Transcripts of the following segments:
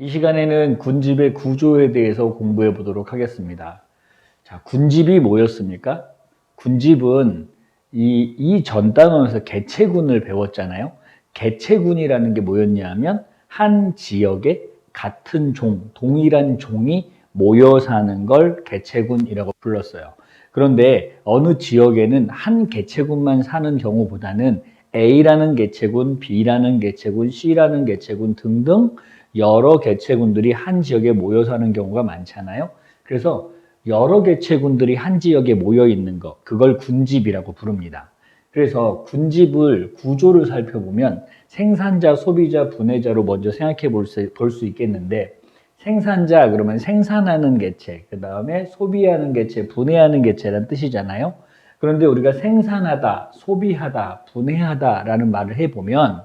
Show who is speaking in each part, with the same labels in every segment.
Speaker 1: 이 시간에는 군집의 구조에 대해서 공부해 보도록 하겠습니다. 자, 군집이 뭐였습니까? 군집은 이 전 단원에서 개체군을 배웠잖아요. 개체군이라는 게 뭐였냐면 한 지역에 같은 종, 동일한 종이 모여 사는 걸 개체군이라고 불렀어요. 그런데 어느 지역에는 한 개체군만 사는 경우보다는 A라는 개체군, B라는 개체군, C라는 개체군 등등 여러 개체군들이 한 지역에 모여 사는 경우가 많잖아요. 그래서 여러 개체군들이 한 지역에 모여 있는 것, 그걸 군집이라고 부릅니다. 그래서 군집을 구조를 살펴보면 생산자, 소비자, 분해자로 먼저 생각해 볼 수 있겠는데, 생산자 그러면 생산하는 개체, 그 다음에 소비하는 개체, 분해하는 개체라는 뜻이잖아요. 그런데 우리가 생산하다, 소비하다, 분해하다라는 말을 해보면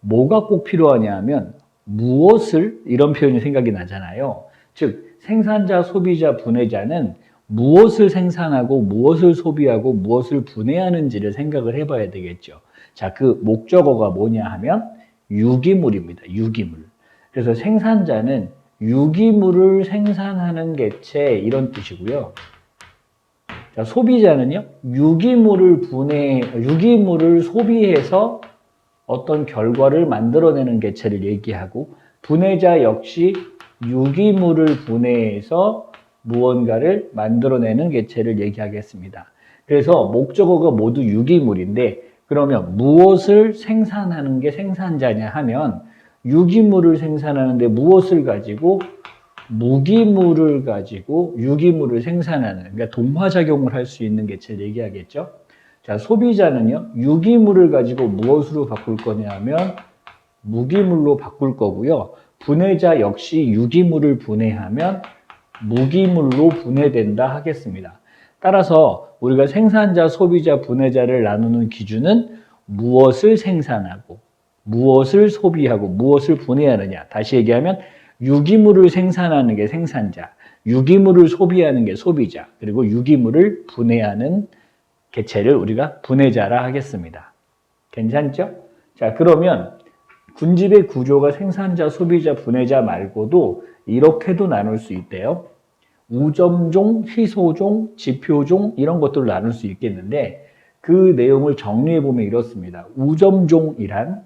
Speaker 1: 뭐가 꼭 필요하냐 하면 무엇을, 이런 표현이 생각이 나잖아요. 즉 생산자, 소비자, 분해자는 무엇을 생산하고 무엇을 소비하고 무엇을 분해하는지를 생각을 해봐야 되겠죠. 자, 그 목적어가 뭐냐 하면 유기물입니다. 유기물. 그래서 생산자는 유기물을 생산하는 개체, 이런 뜻이고요. 자, 소비자는요, 유기물을 소비해서 어떤 결과를 만들어내는 개체를 얘기하고, 분해자 역시 유기물을 분해해서 무언가를 만들어내는 개체를 얘기하겠습니다. 그래서 목적어가 모두 유기물인데, 그러면 무엇을 생산하는 게 생산자냐 하면 유기물을 생산하는데 무엇을 가지고? 무기물을 가지고 유기물을 생산하는, 그러니까 동화작용을 할 수 있는 개체를 얘기하겠죠. 자, 소비자는요, 유기물을 가지고 무엇으로 바꿀 거냐 하면 무기물로 바꿀 거고요. 분해자 역시 유기물을 분해하면 무기물로 분해된다 하겠습니다. 따라서 우리가 생산자, 소비자, 분해자를 나누는 기준은 무엇을 생산하고 무엇을 소비하고 무엇을 분해하느냐. 다시 얘기하면 유기물을 생산하는 게 생산자, 유기물을 소비하는 게 소비자, 그리고 유기물을 분해하는 개체를 우리가 분해자라 하겠습니다. 괜찮죠? 자, 그러면 군집의 구조가 생산자, 소비자, 분해자 말고도 이렇게도 나눌 수 있대요. 우점종, 희소종, 지표종 이런 것들을 나눌 수 있겠는데, 그 내용을 정리해 보면 이렇습니다. 우점종이란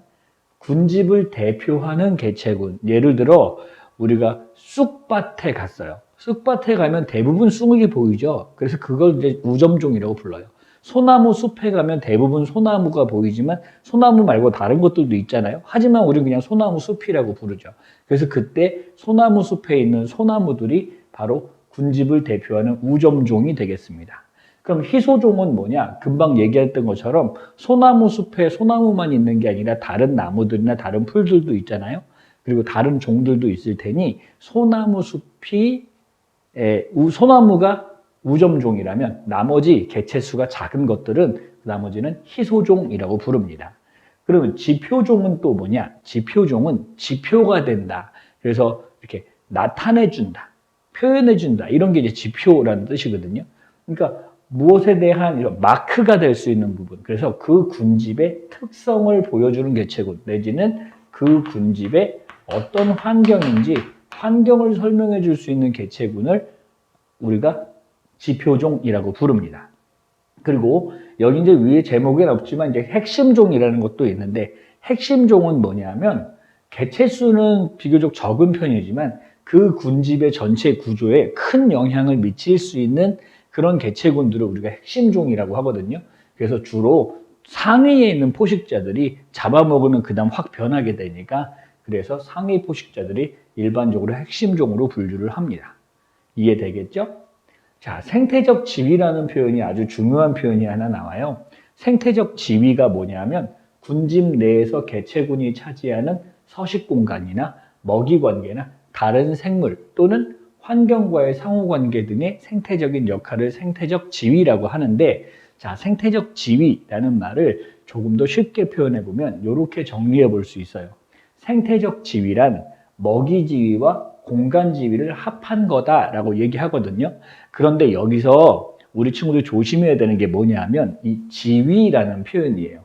Speaker 1: 군집을 대표하는 개체군. 예를 들어 우리가 쑥밭에 갔어요. 쑥밭에 가면 대부분 쑥이 보이죠. 그래서 그걸 이제 우점종이라고 불러요. 소나무 숲에 가면 대부분 소나무가 보이지만 소나무 말고 다른 것들도 있잖아요. 하지만 우리는 그냥 소나무 숲이라고 부르죠. 그래서 그때 소나무 숲에 있는 소나무들이 바로 군집을 대표하는 우점종이 되겠습니다. 그럼 희소종은 뭐냐? 금방 얘기했던 것처럼 소나무 숲에 소나무만 있는 게 아니라 다른 나무들이나 다른 풀들도 있잖아요. 그리고 다른 종들도 있을 테니 소나무 숲이 소나무가 우점종이라면 나머지 개체수가 작은 것들은 나머지는 희소종이라고 부릅니다. 그러면 지표종은 또 뭐냐? 지표종은 지표가 된다. 그래서 이렇게 나타내준다, 표현해준다. 이런 게 이제 지표라는 뜻이거든요. 그러니까 무엇에 대한 이런 마크가 될 수 있는 부분. 그래서 그 군집의 특성을 보여주는 개체군, 내지는 그 군집의 어떤 환경인지 환경을 설명해 줄 수 있는 개체군을 우리가 지표종이라고 부릅니다. 그리고 여기 이제 위에 제목엔 없지만 이제 핵심종이라는 것도 있는데, 핵심종은 뭐냐면 개체수는 비교적 적은 편이지만 그 군집의 전체 구조에 큰 영향을 미칠 수 있는 그런 개체군들을 우리가 핵심종이라고 하거든요. 그래서 주로 상위에 있는 포식자들이 잡아먹으면 그 다음 확 변하게 되니까, 그래서 상위 포식자들이 일반적으로 핵심종으로 분류를 합니다. 이해되겠죠? 자, 생태적 지위라는 표현이 아주 중요한 표현이 하나 나와요. 생태적 지위가 뭐냐면 군집 내에서 개체군이 차지하는 서식 공간이나 먹이 관계나 다른 생물 또는 환경과의 상호관계 등의 생태적인 역할을 생태적 지위라고 하는데, 자, 생태적 지위라는 말을 조금 더 쉽게 표현해 보면 이렇게 정리해 볼 수 있어요. 생태적 지위란 먹이 지위와 공간 지위를 합한 거다라고 얘기하거든요. 그런데 여기서 우리 친구들이 조심해야 되는 게 뭐냐면 이 지위라는 표현이에요.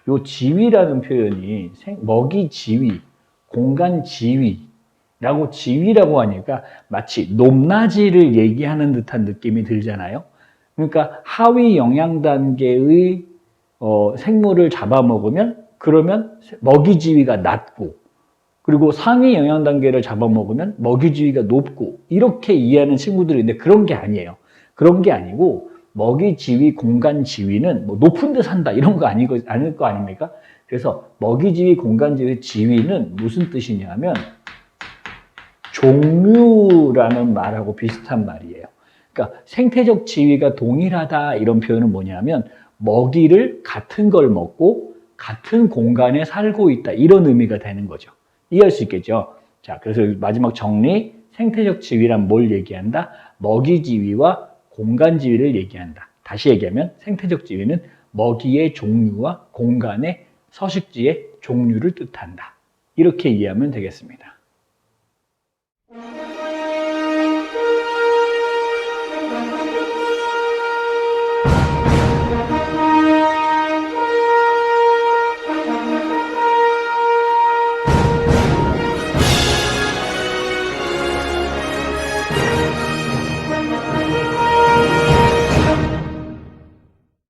Speaker 1: 이 지위라는 표현이 먹이 지위, 공간 지위, 라고 지위라고 하니까 마치 높낮이를 얘기하는 듯한 느낌이 들잖아요. 그러니까 하위 영양 단계의 생물을 잡아먹으면 그러면 먹이 지위가 낮고, 그리고 상위 영양 단계를 잡아먹으면 먹이 지위가 높고, 이렇게 이해하는 친구들이 있는데 그런 게 아니에요. 그런 게 아니고 먹이 지위, 공간 지위는 뭐 높은 데 산다 이런 거 아닐 거 아닙니까? 그래서 먹이 지위, 공간 지위, 지위는 무슨 뜻이냐면 종류라는 말하고 비슷한 말이에요. 그러니까 생태적 지위가 동일하다 이런 표현은 뭐냐면 먹이를 같은 걸 먹고 같은 공간에 살고 있다 이런 의미가 되는 거죠. 이해할 수 있겠죠? 자, 그래서 마지막 정리. 생태적 지위란 뭘 얘기한다? 먹이 지위와 공간 지위를 얘기한다. 다시 얘기하면 생태적 지위는 먹이의 종류와 공간의 서식지의 종류를 뜻한다. 이렇게 이해하면 되겠습니다.